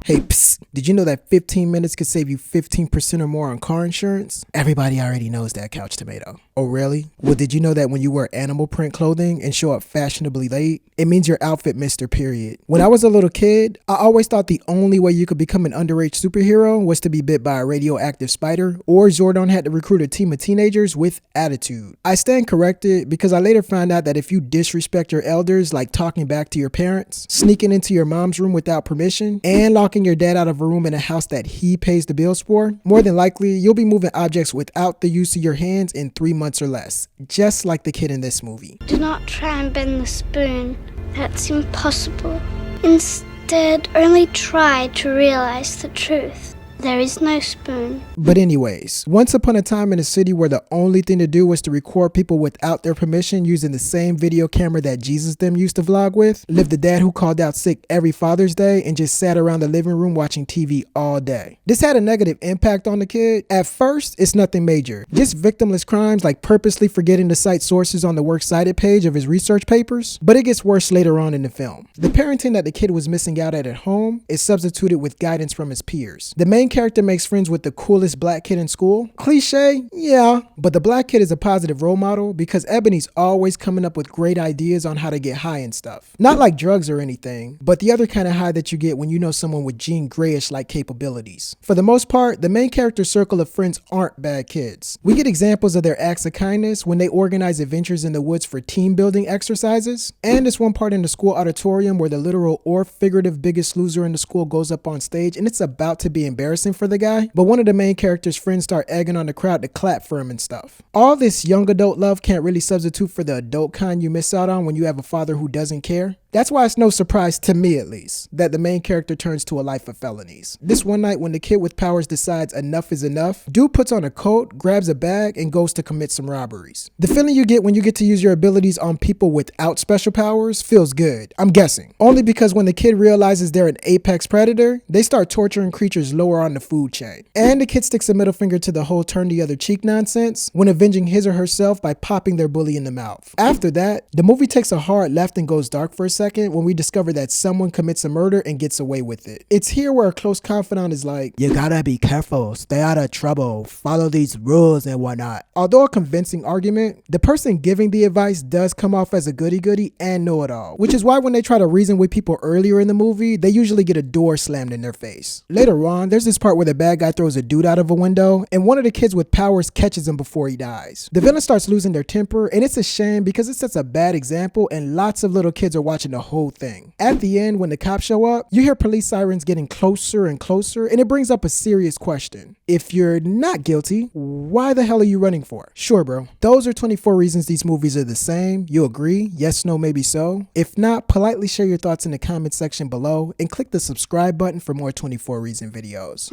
Hey, psst, did you know that 15 minutes could save you 15% or more on car insurance? Everybody already knows that, Couch Tomato. Oh, really? Well, did you know that when you wear animal print clothing and show up fashionably late, it means your outfit missed her period? When I was a little kid, I always thought the only way you could become an underage superhero was to be bit by a radioactive spider, or Zordon had to recruit a team of teenagers with attitude. I stand corrected because I later found out that if you disrespect your elders, like talking back to your parents, sneaking into your mom's room without permission, and locking your dad out of a room in a house that he pays the bills for, more than likely, you'll be moving objects without the use of your hands in 3 months or less, just like the kid in this movie. Do not try and bend the spoon. That's impossible. Instead, only try to realize the truth. There is no spoon. But anyways, once upon a time in a city where the only thing to do was to record people without their permission using the same video camera that Jesus them used to vlog with, lived a dad who called out sick every Father's Day and just sat around the living room watching TV all day. This had a negative impact on the kid. At first, it's nothing major. Just victimless crimes like purposely forgetting to cite sources on the works cited page of his research papers. But it gets worse later on in the film. The parenting that the kid was missing out at home is substituted with guidance from his peers. The main character makes friends with the coolest black kid in school. Cliche? Yeah, but the black kid is a positive role model because Ebony's always coming up with great ideas on how to get high and stuff. Not like drugs or anything, but the other kind of high that you get when you know someone with Jean Greyish-like capabilities. For the most part, the main character's circle of friends aren't bad kids. We get examples of their acts of kindness when they organize adventures in the woods for team building exercises, and this one part in the school auditorium where the literal or figurative biggest loser in the school goes up on stage and it's about to be embarrassing for the guy, but one of the main character's friends start egging on the crowd to clap for him and stuff. All this young adult love can't really substitute for the adult kind you miss out on when you have a father who doesn't care. That's why it's no surprise, to me at least, that the main character turns to a life of felonies. This one night when the kid with powers decides enough is enough, dude puts on a coat, grabs a bag, and goes to commit some robberies. The feeling you get when you get to use your abilities on people without special powers feels good, I'm guessing. Only because when the kid realizes they're an apex predator, they start torturing creatures lower on the food chain. And the kid sticks a middle finger to the whole turn the other cheek nonsense when avenging his or herself by popping their bully in the mouth. After that, the movie takes a hard left and goes dark for a second when we discover that someone commits a murder and gets away with it. It's here where a close confidant is like, you gotta be careful, stay out of trouble, follow these rules and whatnot. Although a convincing argument, the person giving the advice does come off as a goody-goody and know-it-all, which is why when they try to reason with people earlier in the movie, they usually get a door slammed in their face. Later on, there's this part where the bad guy throws a dude out of a window and one of the kids with powers catches him before he dies. The villain starts losing their temper and it's a shame because it sets a bad example and lots of little kids are watching the whole thing. At the end, when the cops show up, you hear police sirens getting closer and closer, and it brings up a serious question. If you're not guilty, why the hell are you running for? Sure, bro. Those are 24 reasons these movies are the same. You agree? Yes, no, maybe so. If not, politely share your thoughts in the comment section below and click the subscribe button for more 24 reason videos.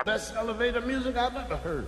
Best elevator music I've ever heard.